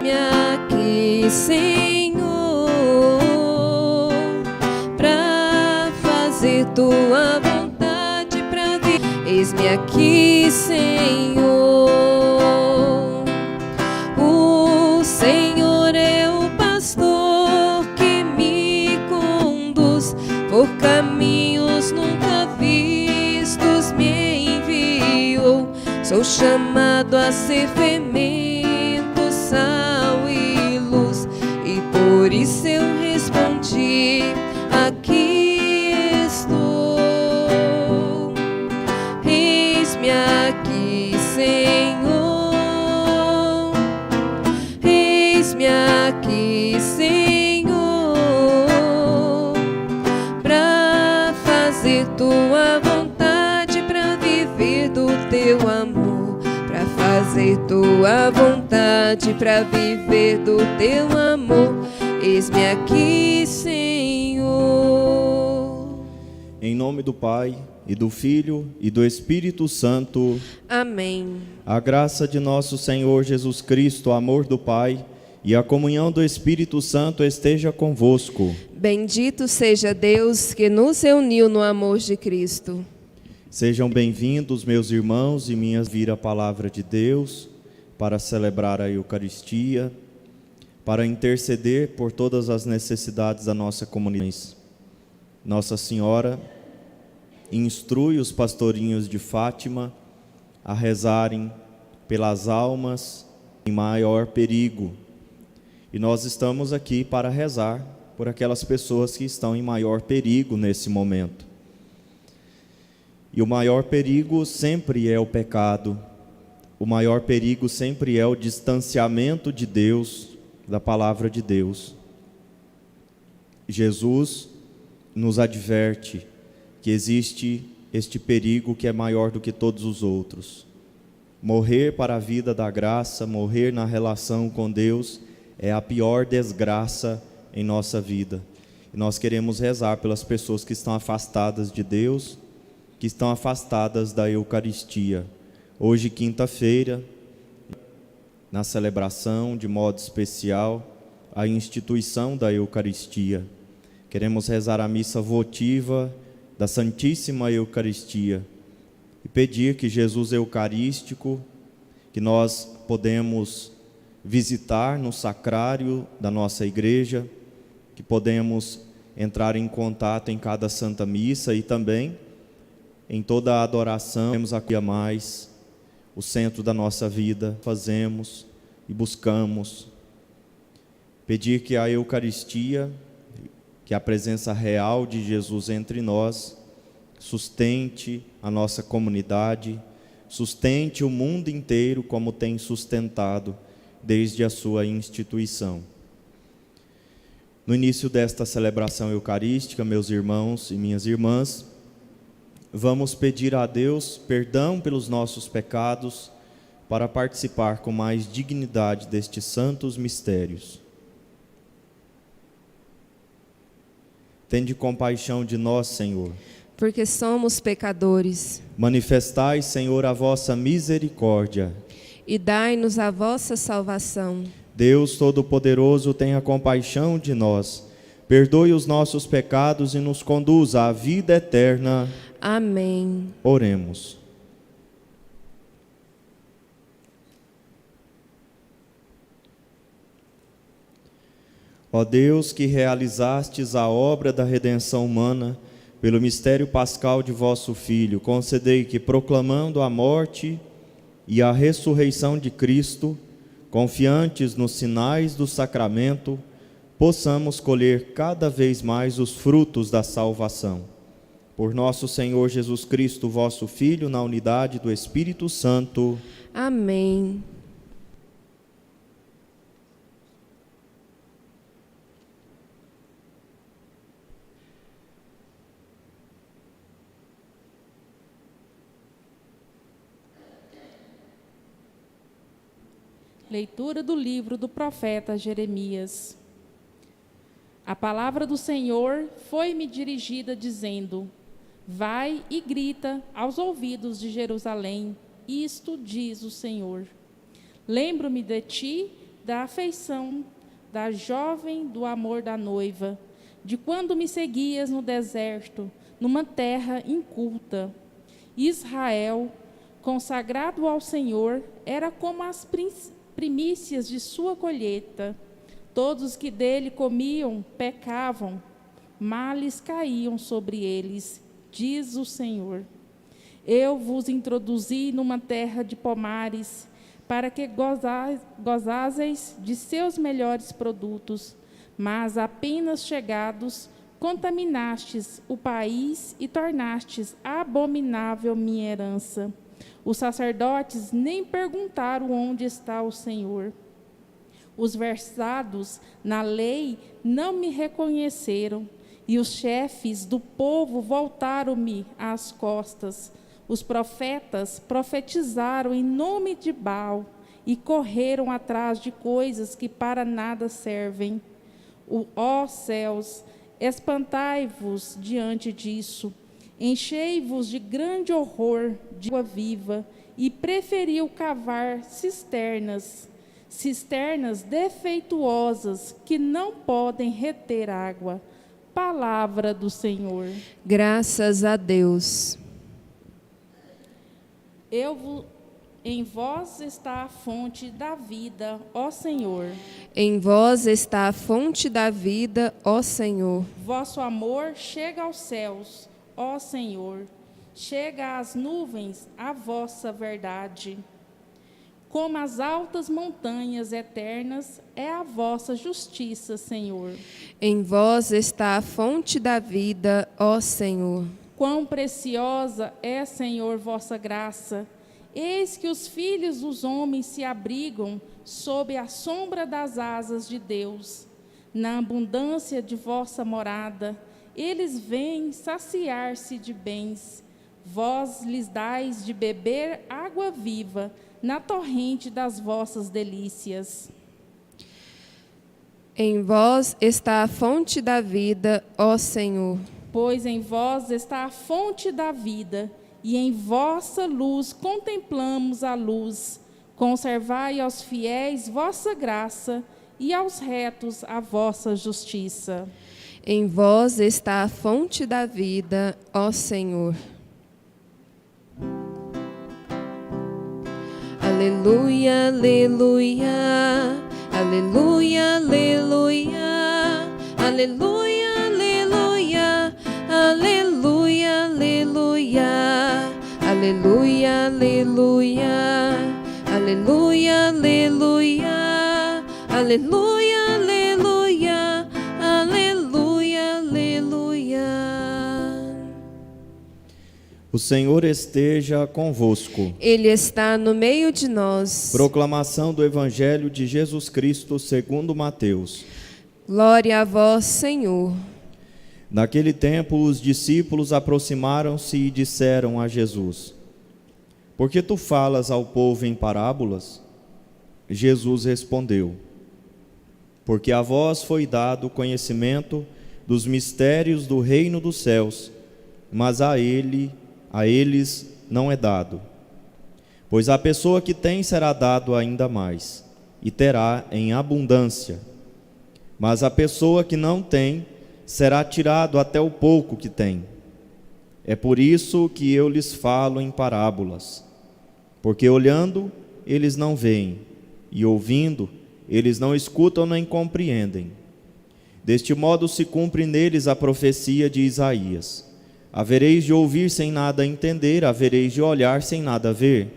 Eis-me aqui, Senhor, pra fazer tua vontade, pra vir. Eis-me aqui, Senhor. O Senhor é o pastor que me conduz por caminhos nunca vistos, me enviou. Sou chamado a ser fermento, sal e luz, e por isso eu respondi: aqui estou. Eis-me aqui, Senhor. Eis-me aqui, Senhor, pra fazer tua vontade, pra viver do teu amor, pra fazer tua vontade, pra viver do teu amor. Eis-me aqui, Senhor. Em nome do Pai, e do Filho, e do Espírito Santo. Amém. A graça de nosso Senhor Jesus Cristo, o amor do Pai e a comunhão do Espírito Santo esteja convosco. Bendito seja Deus que nos reuniu no amor de Cristo. Sejam bem-vindos, meus irmãos e minhas, vir a palavra de Deus para celebrar a Eucaristia, para interceder por todas as necessidades da nossa comunidade. Nossa Senhora instrui os pastorinhos de Fátima a rezarem pelas almas em maior perigo. E nós estamos aqui para rezar por aquelas pessoas que estão em maior perigo nesse momento. E o maior perigo sempre é o pecado. O maior perigo sempre é o distanciamento de Deus, da palavra de Deus. Jesus nos adverte que existe este perigo que é maior do que todos os outros. Morrer para a vida da graça, morrer na relação com Deus, é a pior desgraça em nossa vida. E nós queremos rezar pelas pessoas que estão afastadas de Deus, que estão afastadas da Eucaristia. Hoje, quinta-feira, na celebração, de modo especial, a instituição da Eucaristia. Queremos rezar a missa votiva da Santíssima Eucaristia e pedir que Jesus Eucarístico, que nós podemos visitar no sacrário da nossa igreja, que podemos entrar em contato em cada Santa Missa e também em toda a adoração. Temos aqui a mais o centro da nossa vida, fazemos e buscamos pedir que a Eucaristia, que a presença real de Jesus entre nós, sustente a nossa comunidade, sustente o mundo inteiro como tem sustentado desde a sua instituição. No início desta celebração eucarística, meus irmãos e minhas irmãs, vamos pedir a Deus perdão pelos nossos pecados para participar com mais dignidade destes santos mistérios. Tende compaixão de nós, Senhor, porque somos pecadores. Manifestai, Senhor, a vossa misericórdia e dai-nos a vossa salvação. Deus Todo-Poderoso, tenha compaixão de nós, perdoe os nossos pecados e nos conduza à vida eterna. Amém. Oremos. Ó Deus, que realizastes a obra da redenção humana pelo mistério pascal de vosso Filho, concedei que, proclamando a morte e a ressurreição de Cristo, confiantes nos sinais do sacramento, possamos colher cada vez mais os frutos da salvação. Por nosso Senhor Jesus Cristo, vosso Filho, na unidade do Espírito Santo. Amém. Leitura do livro do profeta Jeremias. A palavra do Senhor foi-me dirigida, dizendo: vai e grita aos ouvidos de Jerusalém, isto diz o Senhor. Lembro-me de ti da afeição da jovem do amor da noiva, de quando me seguias no deserto, numa terra inculta. Israel, consagrado ao Senhor, era como as primícias de sua colheita. Todos os que dele comiam pecavam, males caíam sobre eles, diz o Senhor. Eu vos introduzi numa terra de pomares, para que gozasseis de seus melhores produtos, mas apenas chegados, contaminastes o país e tornastes abominável minha herança. Os sacerdotes nem perguntaram onde está o Senhor. Os versados na lei não me reconheceram, e os chefes do povo voltaram-me às costas. Os profetas profetizaram em nome de Baal e correram atrás de coisas que para nada servem. Ó céus, espantai-vos diante disso, enchei-vos de grande horror de água viva, e preferiu cavar cisternas defeituosas que não podem reter água. Palavra do Senhor. Graças a Deus. Em vós está a fonte da vida, ó Senhor. Em vós está a fonte da vida, ó Senhor. Vosso amor chega aos céus, ó Senhor. Chega às nuvens a vossa verdade. Como as altas montanhas eternas é a vossa justiça, Senhor. Em vós está a fonte da vida, ó Senhor. Quão preciosa é, Senhor, vossa graça! Eis que os filhos dos homens se abrigam sob a sombra das asas de Deus. Na abundância de vossa morada, eles vêm saciar-se de bens. Vós lhes dais de beber água viva na torrente das vossas delícias. Em vós está a fonte da vida, ó Senhor. Pois em vós está a fonte da vida, e em vossa luz contemplamos a luz. Conservai aos fiéis vossa graça, e aos retos a vossa justiça. Em vós está a fonte da vida, ó Senhor. Aleluia, aleluia, aleluia, aleluia, aleluia, aleluia, aleluia, aleluia, aleluia, aleluia, aleluia, aleluia, aleluia, aleluia, aleluia, aleluia. O Senhor esteja convosco. Ele está no meio de nós. Proclamação do Evangelho de Jesus Cristo segundo Mateus. Glória a vós, Senhor. Naquele tempo, os discípulos aproximaram-se e disseram a Jesus: Por que tu falas ao povo em parábolas? Jesus respondeu: Porque a vós foi dado conhecimento dos mistérios do reino dos céus, mas a eles não é dado. Pois a pessoa que tem será dado ainda mais, e terá em abundância. Mas a pessoa que não tem será tirado até o pouco que tem. É por isso que eu lhes falo em parábolas. Porque olhando, eles não veem, e ouvindo, eles não escutam nem compreendem. Deste modo se cumpre neles a profecia de Isaías: Havereis de ouvir sem nada entender, havereis de olhar sem nada ver.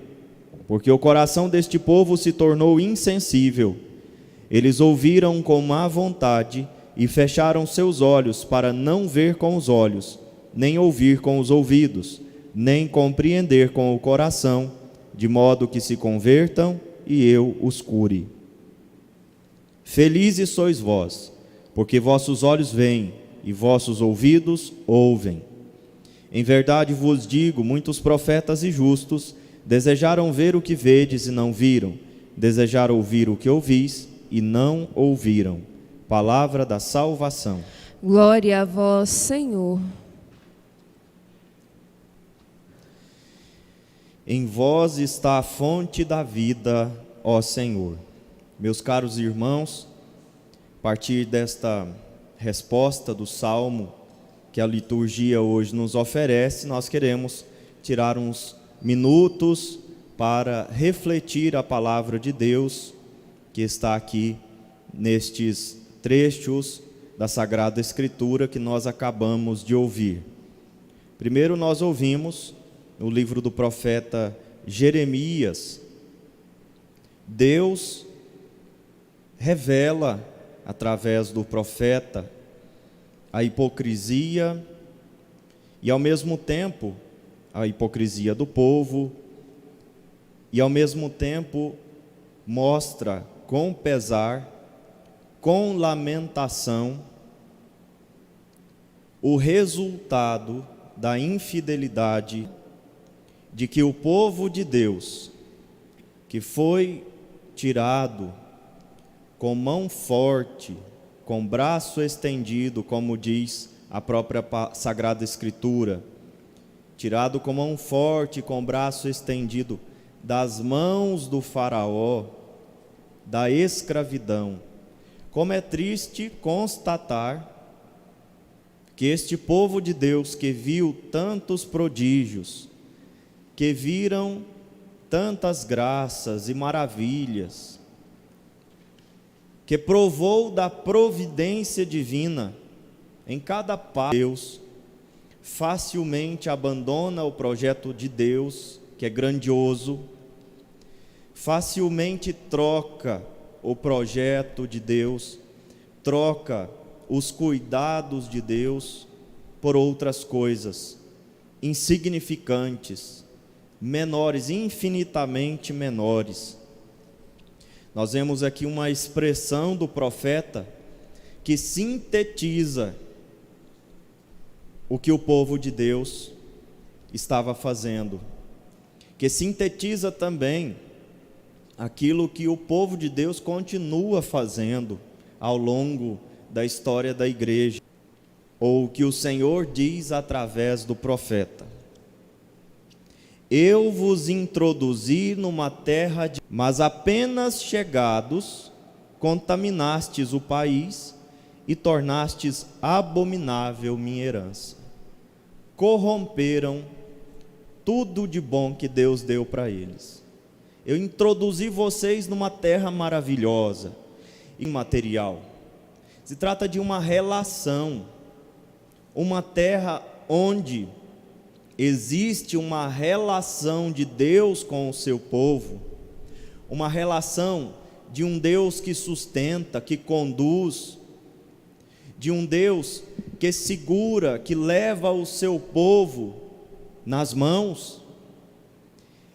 Porque o coração deste povo se tornou insensível. Eles ouviram com má vontade e fecharam seus olhos para não ver com os olhos, nem ouvir com os ouvidos, nem compreender com o coração, de modo que se convertam e eu os cure. Felizes sois vós, porque vossos olhos veem e vossos ouvidos ouvem. Em verdade vos digo, muitos profetas e justos desejaram ver o que vedes e não viram, desejaram ouvir o que ouvis e não ouviram. Palavra da salvação. Glória a vós, Senhor. Em vós está a fonte da vida, ó Senhor. Meus caros irmãos, a partir desta resposta do Salmo que a liturgia hoje nos oferece, nós queremos tirar uns minutos para refletir a palavra de Deus que está aqui nestes trechos da Sagrada Escritura que nós acabamos de ouvir. Primeiro nós ouvimos no livro do profeta Jeremias, Deus revela através do profeta a hipocrisia e ao mesmo tempo a hipocrisia do povo, e ao mesmo tempo mostra com pesar, com lamentação, o resultado da infidelidade de que o povo de Deus, que foi tirado com mão forte, com braço estendido, como diz a própria Sagrada Escritura, tirado com mão forte, com braço estendido, das mãos do faraó, da escravidão. Como é triste constatar que este povo de Deus, que viu tantos prodígios, que viram tantas graças e maravilhas, que provou da providência divina em cada passo de Deus, facilmente abandona o projeto de Deus, que é grandioso, facilmente troca o projeto de Deus, troca os cuidados de Deus por outras coisas insignificantes, menores, infinitamente menores. Nós vemos aqui uma expressão do profeta que sintetiza o que o povo de Deus estava fazendo, que sintetiza também aquilo que o povo de Deus continua fazendo ao longo da história da igreja, ou o que o Senhor diz através do profeta. Eu vos introduzi numa terra mas apenas chegados, contaminastes o país e tornastes abominável minha herança. Corromperam tudo de bom que Deus deu para eles. Eu introduzi vocês numa terra maravilhosa, imaterial. Se trata de uma relação, uma terra onde existe uma relação de Deus com o seu povo, uma relação de um Deus que sustenta, que conduz, de um Deus que segura, que leva o seu povo nas mãos.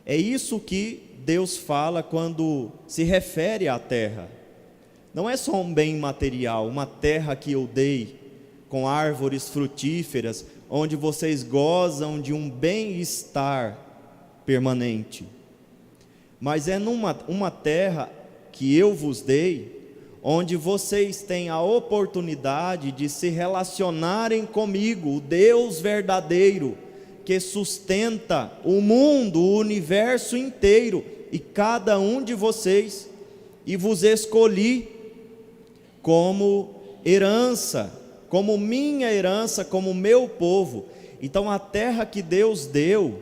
É isso que Deus fala quando se refere à terra. Não é só um bem material, uma terra que eu dei, com árvores frutíferas, onde vocês gozam de um bem-estar permanente. Mas é uma terra que eu vos dei, onde vocês têm a oportunidade de se relacionarem comigo, o Deus verdadeiro, que sustenta o mundo, o universo inteiro, e cada um de vocês, e vos escolhi como herança, como minha herança, como meu povo. Então a terra que Deus deu,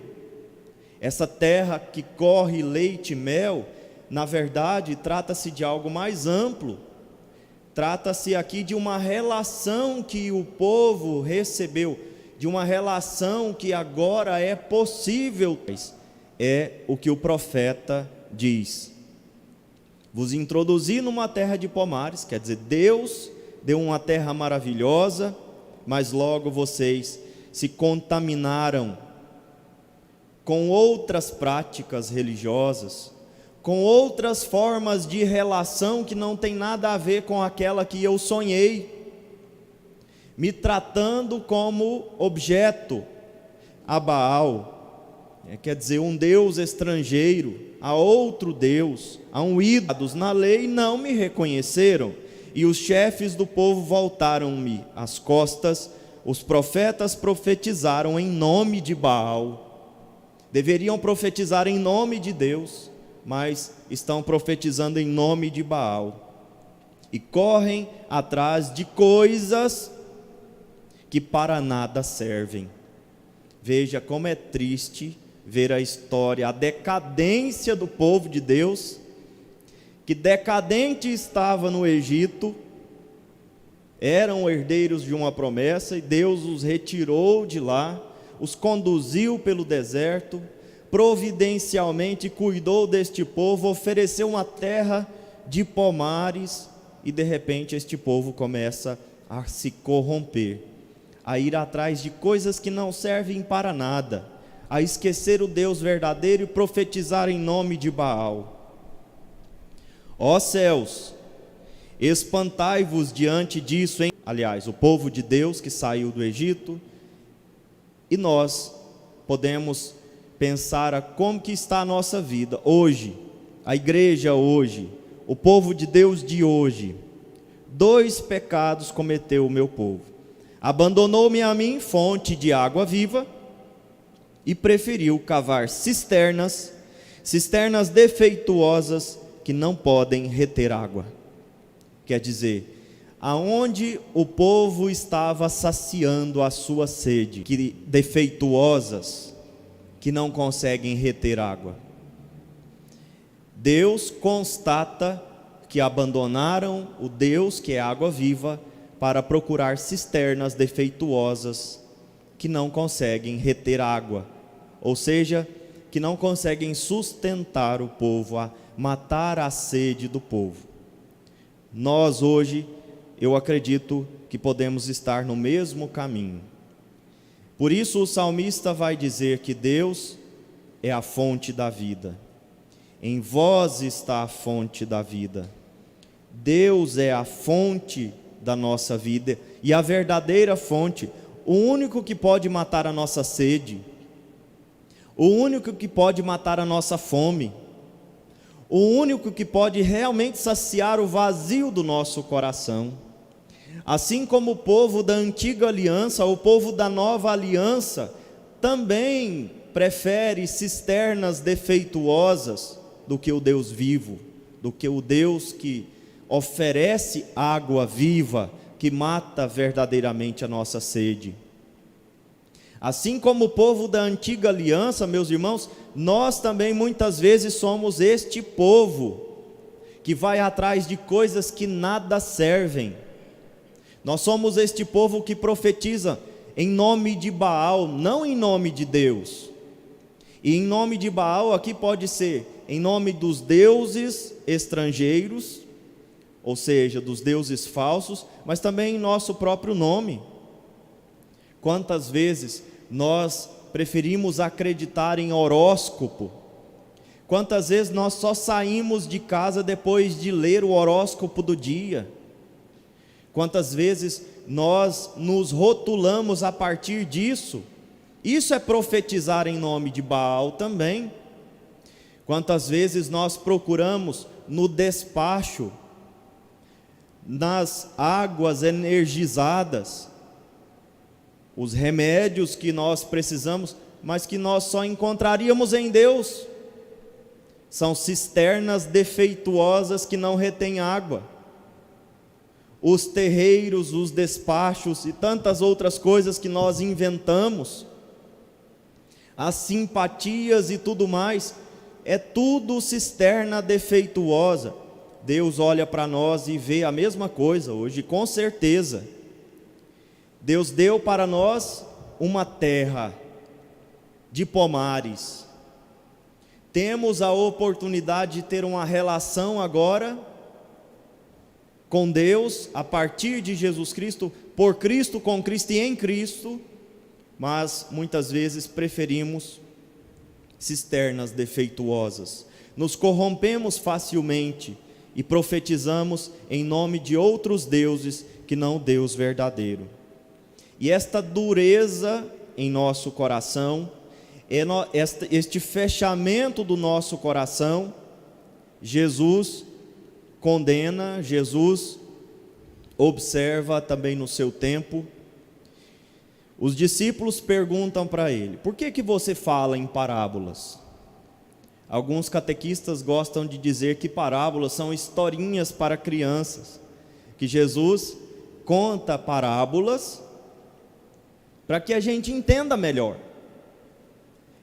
essa terra que corre leite e mel, na verdade trata-se de algo mais amplo. Trata-se aqui de uma relação que o povo recebeu, de uma relação que agora é possível. É o que o profeta diz. Vos introduzi numa terra de pomares, quer dizer, Deus deu uma terra maravilhosa, mas logo vocês se contaminaram com outras práticas religiosas, com outras formas de relação que não tem nada a ver com aquela que eu sonhei, me tratando como objeto a Baal, quer dizer, um Deus estrangeiro, a outro Deus, a um ídolo. Na lei não me reconheceram, e os chefes do povo voltaram-me as costas. Os profetas profetizaram em nome de Baal. Deveriam profetizar em nome de Deus, mas estão profetizando em nome de Baal. E correm atrás de coisas que para nada servem. Veja como é triste ver a história, a decadência do povo de Deus, que decadente estava no Egito, eram herdeiros de uma promessa, e Deus os retirou de lá, os conduziu pelo deserto, providencialmente cuidou deste povo, ofereceu uma terra de pomares, e de repente este povo começa a se corromper, a ir atrás de coisas que não servem para nada, a esquecer o Deus verdadeiro e profetizar em nome de Baal. Ó céus, espantai-vos diante disso, hein? Aliás, o povo de Deus que saiu do Egito, e nós podemos pensar a como que está a nossa vida hoje, a igreja hoje, o povo de Deus de hoje. 2 pecados cometeu o meu povo: abandonou-me a mim, fonte de água viva, e preferiu cavar cisternas defeituosas que não podem reter água. Quer dizer, aonde o povo estava saciando a sua sede, que defeituosas, que não conseguem reter água. Deus constata que abandonaram o Deus que é água viva para procurar cisternas defeituosas que não conseguem reter água, ou seja, que não conseguem sustentar o povo, a matar a sede do povo. Nós hoje, eu acredito que podemos estar no mesmo caminho. Por isso o salmista vai dizer que Deus é a fonte da vida. Em vós está a fonte da vida. Deus é a fonte da nossa vida e a verdadeira fonte, o único que pode matar a nossa sede, o único que pode matar a nossa fome, o único que pode realmente saciar o vazio do nosso coração. Assim como o povo da antiga aliança, o povo da nova aliança também prefere cisternas defeituosas do que o Deus vivo, do que o Deus que oferece água viva, que mata verdadeiramente a nossa sede. Assim como o povo da antiga aliança, meus irmãos, nós também muitas vezes somos este povo que vai atrás de coisas que nada servem. Nós somos este povo que profetiza em nome de Baal, não em nome de Deus. E em nome de Baal aqui pode ser em nome dos deuses estrangeiros, ou seja, dos deuses falsos, mas também em nosso próprio nome. Quantas vezes nós preferimos acreditar em horóscopo? Quantas vezes nós só saímos de casa depois de ler o horóscopo do dia? Quantas vezes nós nos rotulamos a partir disso? Isso é profetizar em nome de Baal também. Quantas vezes nós procuramos no despacho, nas águas energizadas, os remédios que nós precisamos, mas que nós só encontraríamos em Deus. São cisternas defeituosas que não retêm água. Os terreiros, os despachos e tantas outras coisas que nós inventamos, as simpatias e tudo mais, é tudo cisterna defeituosa. Deus olha para nós e vê a mesma coisa hoje, com certeza. Deus deu para nós uma terra de pomares. Temos a oportunidade de ter uma relação agora com Deus, a partir de Jesus Cristo, por Cristo, com Cristo e em Cristo, mas muitas vezes preferimos cisternas defeituosas. Nos corrompemos facilmente e profetizamos em nome de outros deuses que não o Deus verdadeiro. E esta dureza em nosso coração, este fechamento do nosso coração, Jesus condena, Jesus observa também no seu tempo. Os discípulos perguntam para ele: por que você fala em parábolas? Alguns catequistas gostam de dizer que parábolas são historinhas para crianças, que Jesus conta parábolas para que a gente entenda melhor.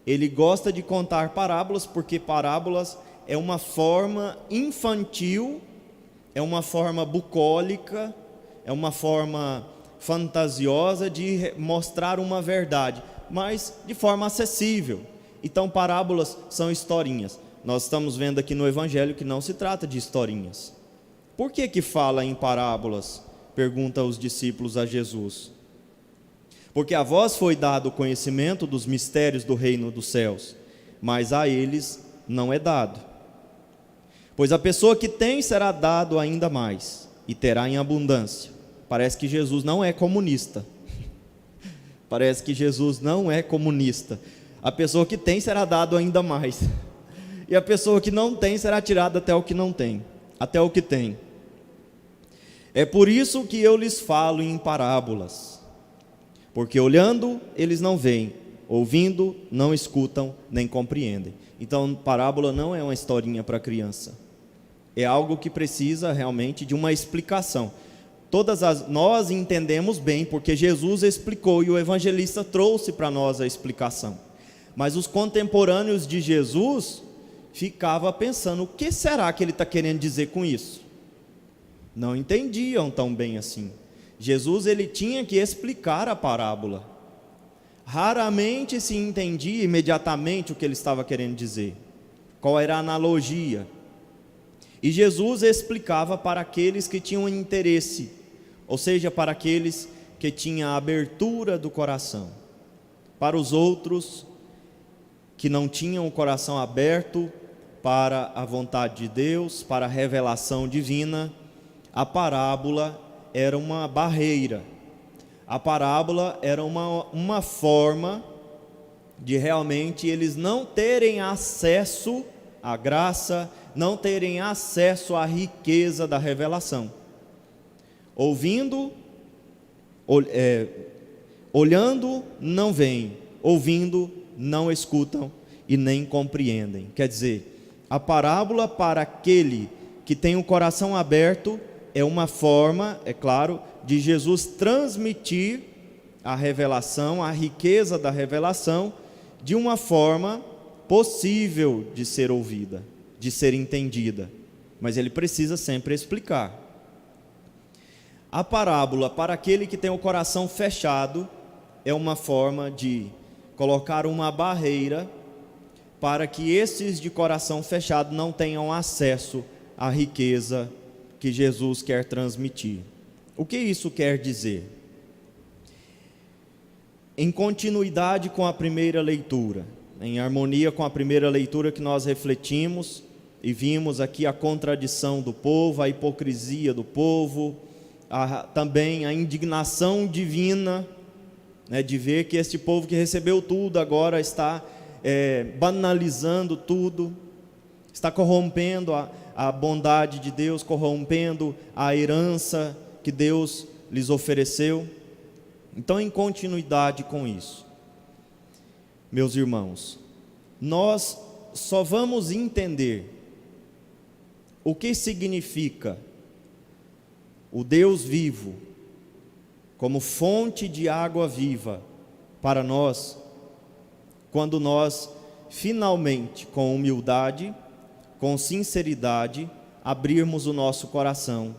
Ele gosta de contar parábolas porque parábolas é uma forma infantil, é uma forma bucólica, é uma forma fantasiosa de mostrar uma verdade, mas de forma acessível. Então parábolas são historinhas. Nós estamos vendo aqui no Evangelho que não se trata de historinhas. Por que fala em parábolas? Pergunta os discípulos a Jesus. Porque a vós foi dado o conhecimento dos mistérios do reino dos céus, mas a eles não é dado. Pois a pessoa que tem será dado ainda mais, e terá em abundância. Parece que Jesus não é comunista. Parece que Jesus não é comunista. A pessoa que tem será dado ainda mais, e a pessoa que não tem será tirada até o que não tem, até o que tem. É por isso que eu lhes falo em parábolas, porque olhando eles não veem, ouvindo não escutam nem compreendem. Então parábola não é uma historinha para criança, é algo que precisa realmente de uma explicação. Nós entendemos bem porque Jesus explicou e o evangelista trouxe para nós a explicação. Mas os contemporâneos de Jesus ficavam pensando, o que será que ele está querendo dizer com isso? Não entendiam tão bem assim. Jesus ele tinha que explicar a parábola. Raramente se entendia imediatamente o que ele estava querendo dizer, qual era a analogia. E Jesus explicava para aqueles que tinham interesse, ou seja, para aqueles que tinham a abertura do coração. Para os outros que não tinham o coração aberto para a vontade de Deus, para a revelação divina, a parábola era uma barreira. A parábola era uma forma de realmente eles não terem acesso à graça, não terem acesso à riqueza da revelação. Olhando, não veem, ouvindo, não escutam e nem compreendem. Quer dizer, a parábola para aquele que tem o coração aberto é uma forma, é claro, de Jesus transmitir a revelação, a riqueza da revelação, de uma forma possível de ser ouvida, de ser entendida. Mas ele precisa sempre explicar. A parábola para aquele que tem o coração fechado é uma forma de colocar uma barreira para que esses de coração fechado não tenham acesso à riqueza que Jesus quer transmitir. O que isso quer dizer? Em continuidade com a primeira leitura, em harmonia com a primeira leitura que nós refletimos e vimos aqui a contradição do povo, a hipocrisia do povo, também a indignação divina, de ver que este povo que recebeu tudo agora está banalizando tudo, está corrompendo a bondade de Deus, corrompendo a herança que Deus lhes ofereceu. Então, em continuidade com isso, meus irmãos, nós só vamos entender o que significa o Deus vivo como fonte de água viva para nós, quando nós finalmente, com humildade, com sinceridade, abrirmos o nosso coração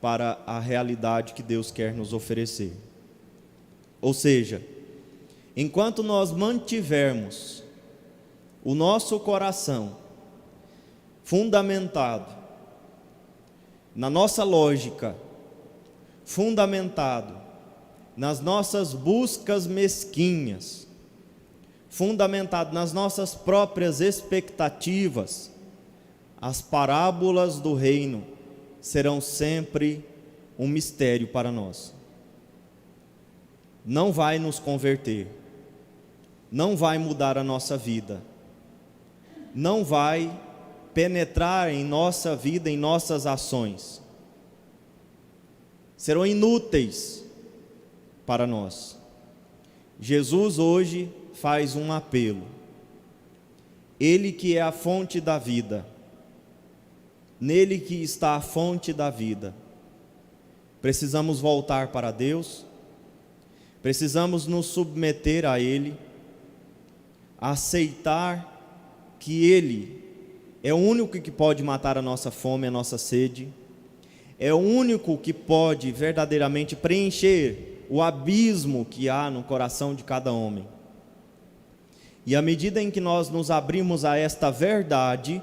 para a realidade que Deus quer nos oferecer. Ou seja, enquanto nós mantivermos o nosso coração fundamentado na nossa lógica, fundamentado nas nossas buscas mesquinhas, fundamentado nas nossas próprias expectativas, as parábolas do reino serão sempre um mistério para nós. Não vai nos converter, não vai mudar a nossa vida, não vai penetrar em nossa vida, em nossas ações. Serão inúteis para nós. Jesus hoje faz um apelo. Ele que é a fonte da vida, nele que está a fonte da vida. Precisamos voltar para Deus, precisamos nos submeter a Ele, aceitar que Ele é o único que pode matar a nossa fome, a nossa sede, é o único que pode verdadeiramente preencher o abismo que há no coração de cada homem. E à medida em que nós nos abrimos a esta verdade,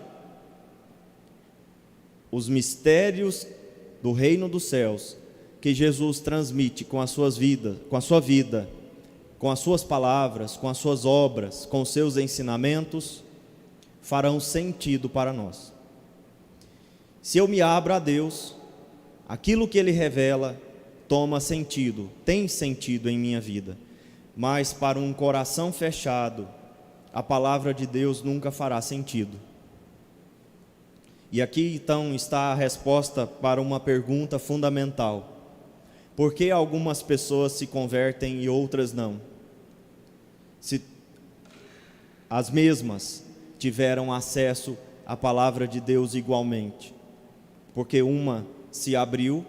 os mistérios do reino dos céus que Jesus transmite com a sua vida, com as suas palavras, com as suas obras, com os seus ensinamentos, farão sentido para nós. Se eu me abro a Deus, aquilo que Ele revela toma sentido, tem sentido em minha vida. Mas para um coração fechado, a palavra de Deus nunca fará sentido. E aqui então está a resposta para uma pergunta fundamental: por que algumas pessoas se convertem e outras não? Se as mesmas tiveram acesso à palavra de Deus igualmente, porque uma se abriu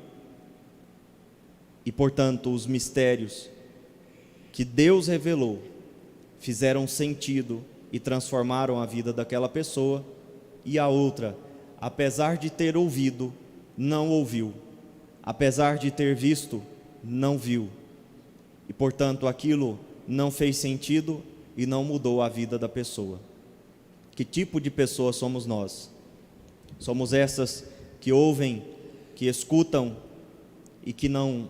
e, portanto, os mistérios que Deus revelou fizeram sentido e transformaram a vida daquela pessoa, e a outra, apesar de ter ouvido, não ouviu, apesar de ter visto, não viu, e portanto aquilo não fez sentido e não mudou a vida da pessoa. Que tipo de pessoa somos nós? Somos essas que ouvem, que escutam e que não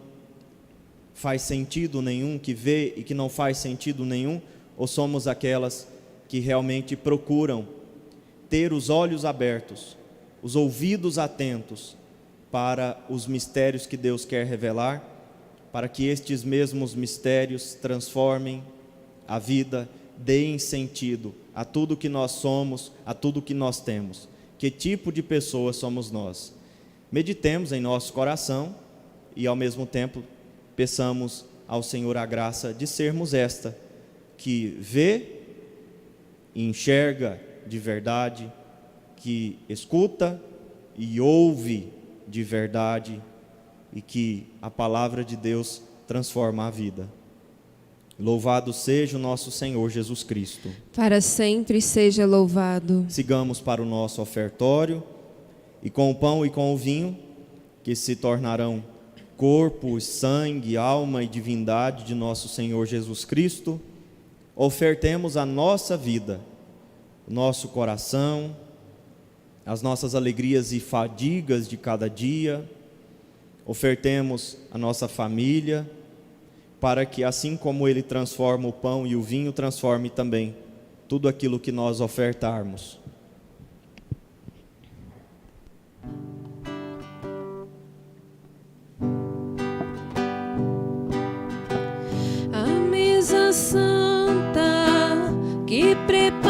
faz sentido nenhum, que vê e que não faz sentido nenhum? Ou somos aquelas que realmente procuram ter os olhos abertos, os ouvidos atentos para os mistérios que Deus quer revelar, para que estes mesmos mistérios transformem a vida, deem sentido a tudo que nós somos, a tudo que nós temos? Que tipo de pessoas somos nós? Meditemos em nosso coração e ao mesmo tempo peçamos ao Senhor a graça de sermos esta, que vê e enxerga de verdade, que escuta e ouve de verdade, e que a palavra de Deus transforma a vida. Louvado seja o nosso Senhor Jesus Cristo. Para sempre seja louvado. Sigamos para o nosso ofertório, e com o pão e com o vinho, que se tornarão corpo, sangue, alma e divindade de nosso Senhor Jesus Cristo, ofertemos a nossa vida, o nosso coração, as nossas alegrias e fadigas de cada dia, ofertemos a nossa família, para que assim como Ele transforma o pão e o vinho, transforme também tudo aquilo que nós ofertarmos. A mesa santa que preparamos,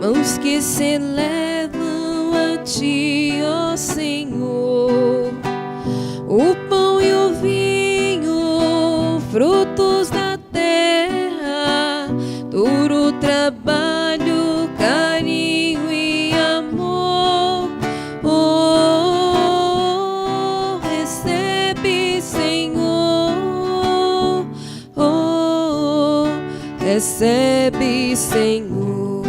mãos que se elevam a Ti, ó Senhor. O pão e o vinho, frutos da terra, duro trabalho, carinho e amor. Oh, recebe, Senhor. Oh, recebe, Senhor.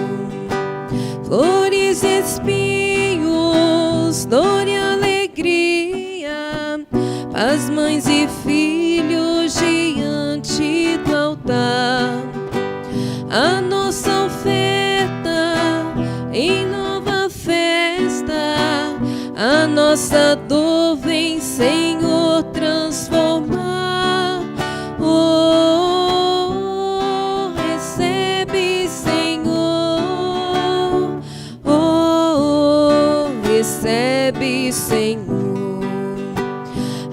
Flores e espinhos, dor e alegria, as mães e filhos diante do altar. A nossa oferta em nova festa, a nossa dor vem, Senhor, transformar. Oh, recebe, Senhor. Oh, recebe, Senhor.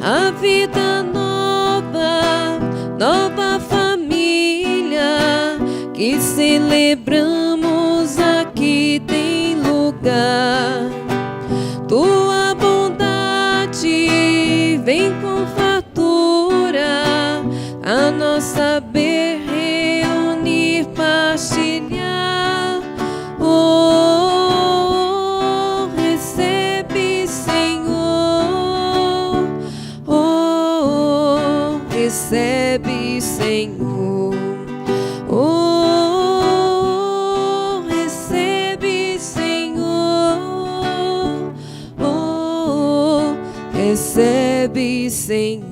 A vida nova, nova família, que celebramos aqui tem lugar. Tua bondade vem com fartura, a nossa saber reunir, partilhar. Senhor. Oh, recebe, Senhor. Oh, recebe, Senhor.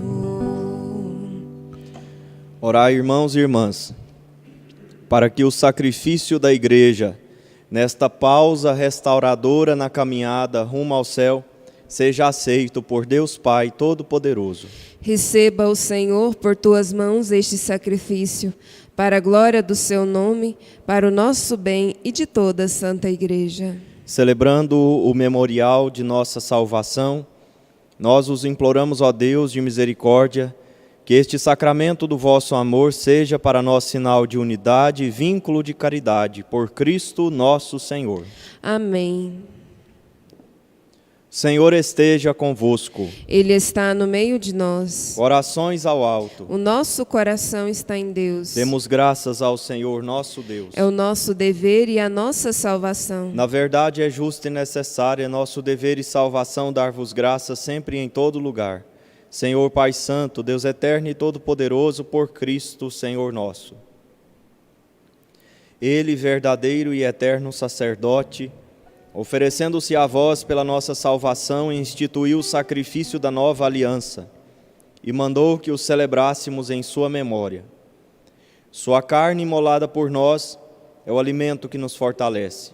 Orai, irmãos e irmãs, para que o sacrifício da Igreja, nesta pausa restauradora na caminhada rumo ao céu, seja aceito por Deus Pai Todo-Poderoso. Receba o Senhor por tuas mãos este sacrifício, para a glória do seu nome, para o nosso bem e de toda a Santa Igreja. Celebrando o memorial de nossa salvação, nós os imploramos, ó Deus de misericórdia, que este sacramento do vosso amor seja para nós sinal de unidade e vínculo de caridade, por Cristo nosso Senhor. Amém. Senhor esteja convosco. Ele está no meio de nós. Orações ao alto. O nosso coração está em Deus. Demos graças ao Senhor nosso Deus. É o nosso dever e a nossa salvação. Na verdade é justo e necessário, é nosso dever e salvação dar-vos graças sempre e em todo lugar. Senhor Pai Santo, Deus eterno e todo-poderoso, por Cristo, Senhor nosso. Ele, verdadeiro e eterno sacerdote, oferecendo-se a vós pela nossa salvação, instituiu o sacrifício da nova aliança e mandou que o celebrássemos em sua memória. Sua carne imolada por nós é o alimento que nos fortalece.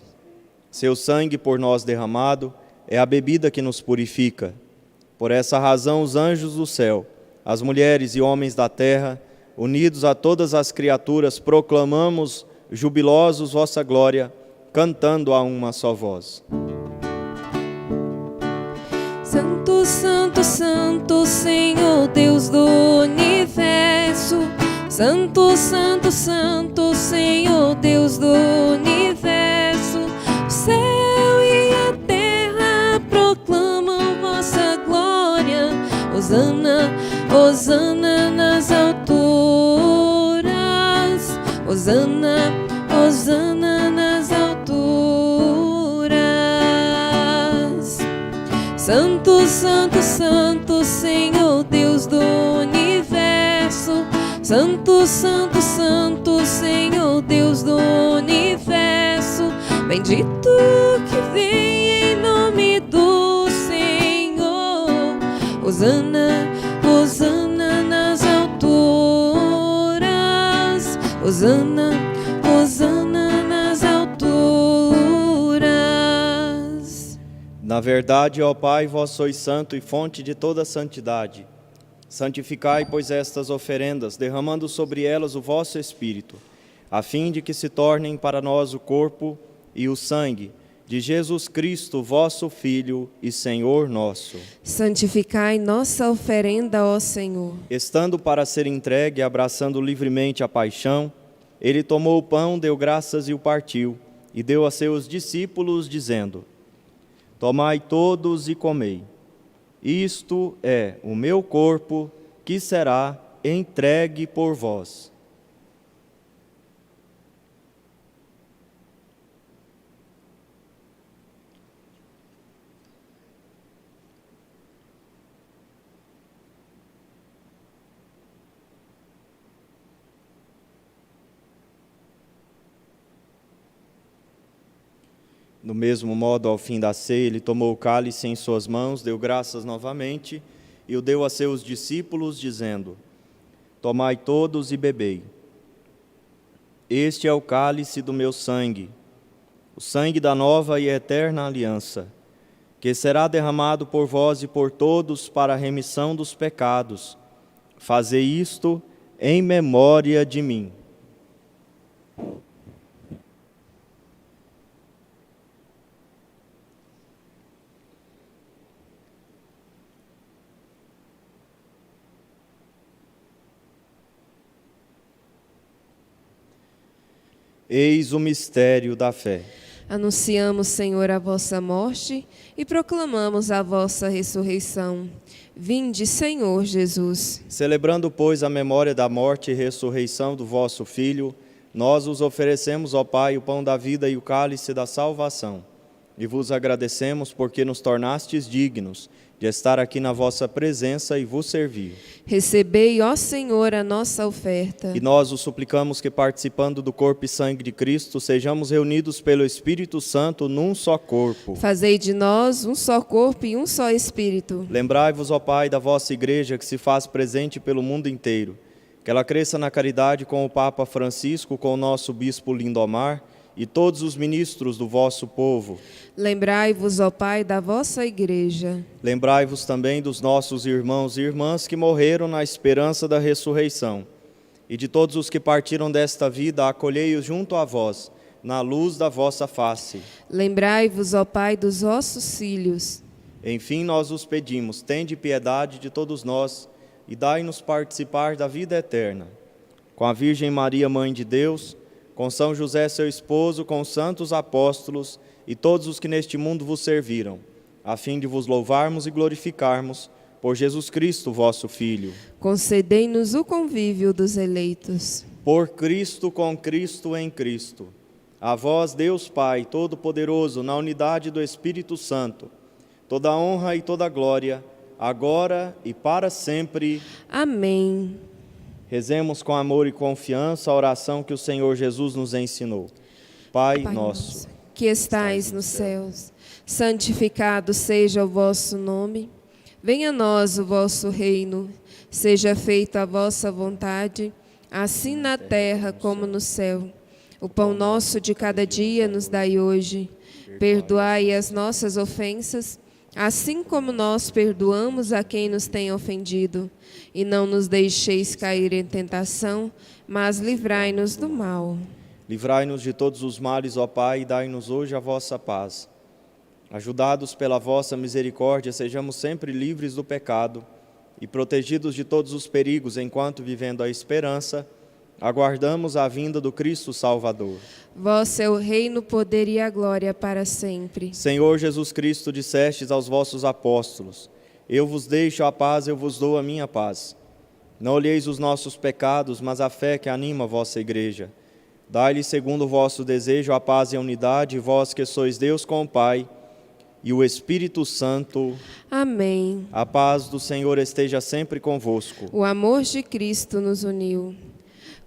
Seu sangue por nós derramado é a bebida que nos purifica. Por essa razão, os anjos do céu, as mulheres e homens da terra, unidos a todas as criaturas, proclamamos jubilosos vossa glória, cantando a uma só voz. Santo, Santo, Santo, Senhor Deus do universo. Santo, Santo, Santo, Senhor Deus do universo. O céu e a terra proclamam vossa glória. Hosana, Hosana nas alturas. Hosana, Hosana nas alturas. Santo, Santo, Santo, Senhor Deus do universo. Santo, Santo, Santo, Senhor Deus do universo. Bendito que vem em nome do Senhor. Hosana, Hosana nas alturas. Hosana, Hosana nas alturas. Na verdade, ó Pai, vós sois santo e fonte de toda santidade. Santificai, pois, estas oferendas, derramando sobre elas o vosso Espírito, a fim de que se tornem para nós o corpo e o sangue de Jesus Cristo, vosso Filho e Senhor nosso. Santificai nossa oferenda, ó Senhor. Estando para ser entregue, abraçando livremente a paixão, ele tomou o pão, deu graças e o partiu, e deu a seus discípulos, dizendo: Tomai todos e comei. Isto é o meu corpo, que será entregue por vós. Do mesmo modo, ao fim da ceia, ele tomou o cálice em suas mãos, deu graças novamente e o deu a seus discípulos, dizendo: Tomai todos e bebei. Este é o cálice do meu sangue, o sangue da nova e eterna aliança, que será derramado por vós e por todos para a remissão dos pecados. Fazei isto em memória de mim. Eis o mistério da fé. Anunciamos, Senhor, a vossa morte e proclamamos a vossa ressurreição. Vinde, Senhor Jesus. Celebrando, pois, a memória da morte e ressurreição do vosso Filho, nós os oferecemos, ó Pai, o pão da vida e o cálice da salvação. e vos agradecemos porque nos tornastes dignos de estar aqui na vossa presença e vos servir. Recebei, ó Senhor, a nossa oferta. E nós os suplicamos que, participando do corpo e sangue de Cristo, sejamos reunidos pelo Espírito Santo num só corpo. Fazei de nós um só corpo e um só Espírito. Lembrai-vos, ó Pai, da vossa Igreja que se faz presente pelo mundo inteiro, que ela cresça na caridade com o Papa Francisco, com o nosso Bispo Lindomar e todos os ministros do vosso povo. Lembrai-vos, ó Pai, da vossa Igreja. Lembrai-vos também dos nossos irmãos e irmãs que morreram na esperança da ressurreição. E de todos os que partiram desta vida, acolhei-os junto a vós, na luz da vossa face. Lembrai-vos, ó Pai, dos vossos filhos. Enfim, nós os pedimos, tende piedade de todos nós e dai-nos participar da vida eterna. Com a Virgem Maria, Mãe de Deus, com São José, seu esposo, com os santos apóstolos e todos os que neste mundo vos serviram, a fim de vos louvarmos e glorificarmos por Jesus Cristo, vosso Filho. Concedei-nos o convívio dos eleitos. Por Cristo, com Cristo, em Cristo. A vós, Deus Pai, Todo-Poderoso, na unidade do Espírito Santo, toda honra e toda glória, agora e para sempre. Amém. Rezemos com amor e confiança a oração que o Senhor Jesus nos ensinou. Pai nosso, que estais nos céus, santificado seja o vosso nome. Venha a nós o vosso reino. Seja feita a vossa vontade, assim na terra como no céu. O pão nosso de cada dia nos dai hoje. Perdoai as nossas ofensas, assim como nós perdoamos a quem nos tem ofendido. E não nos deixeis cair em tentação, mas livrai-nos do mal. Livrai-nos de todos os males, ó Pai, e dai-nos hoje a vossa paz. Ajudados pela vossa misericórdia, sejamos sempre livres do pecado e protegidos de todos os perigos, enquanto, vivendo a esperança, aguardamos a vinda do Cristo Salvador. Vosso é o reino, o poder e a glória para sempre. Senhor Jesus Cristo, dissestes aos vossos apóstolos: eu vos deixo a paz, eu vos dou a minha paz. Não olheis os nossos pecados, mas a fé que anima a vossa igreja. Dai-lhe, segundo o vosso desejo, a paz e a unidade, vós que sois Deus com o Pai e o Espírito Santo. Amém. A paz do Senhor esteja sempre convosco. O amor de Cristo nos uniu.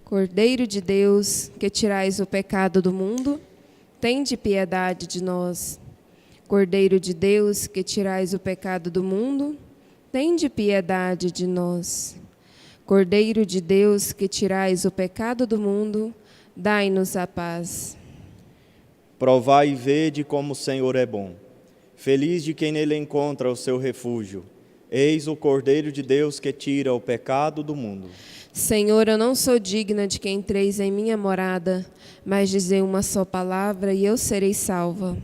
Cordeiro de Deus, que tirais o pecado do mundo, tende piedade de nós. Cordeiro de Deus, que tirais o pecado do mundo, tende piedade de nós. Cordeiro de Deus, que tirais o pecado do mundo, dai-nos a paz. Provai e vede como o Senhor é bom. Feliz de quem nele encontra o seu refúgio. Eis o Cordeiro de Deus que tira o pecado do mundo. Senhor, eu não sou digna de que entreis em minha morada, mas dizei uma só palavra e eu serei salva.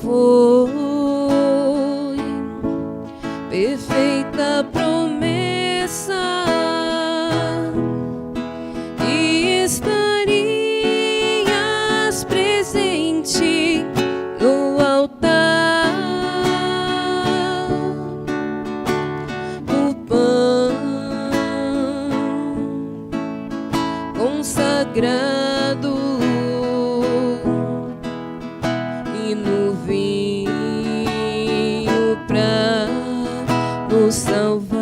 Foi perfeita promessa e estarias presente no altar. O pão consagrado e no vinho pra nos salvar.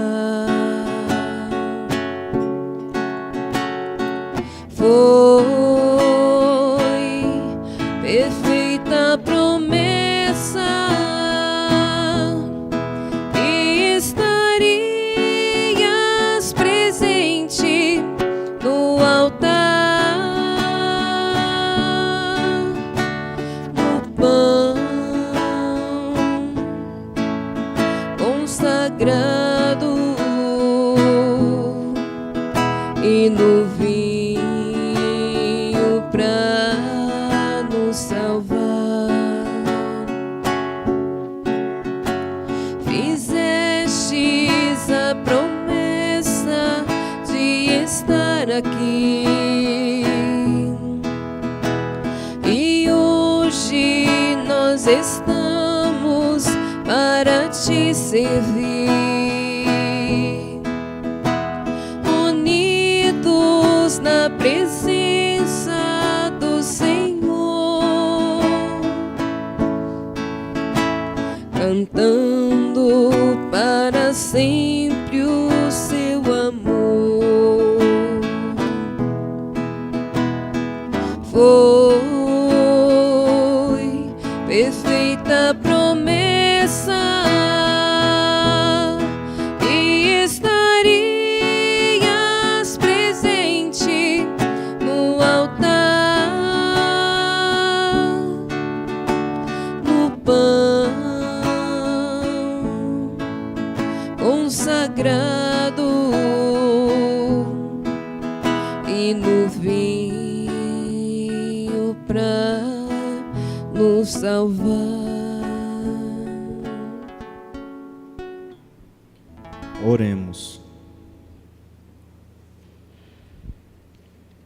Foi perfeita promessa e estarias presente no altar. estamos para te servir, unidos na presença do Senhor, cantando para sempre o seu amor. Foi perfeita promessa e estarias presente no altar, no pão consagrado e no vinho pra nos salvar. Oremos.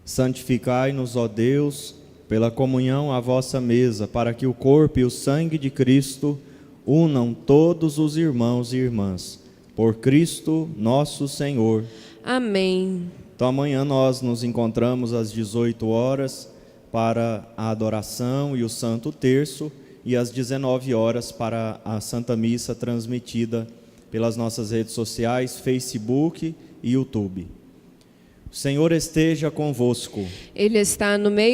Santificai-nos, ó Deus, pela comunhão à vossa mesa, para que o corpo e o sangue de Cristo unam todos os irmãos e irmãs. Por Cristo nosso Senhor. Amém. Então amanhã nós nos encontramos às 18 horas para a adoração e o Santo Terço, e às 19 horas para a Santa Missa transmitida pelas nossas redes sociais, Facebook e YouTube. O Senhor esteja convosco. Ele está no meio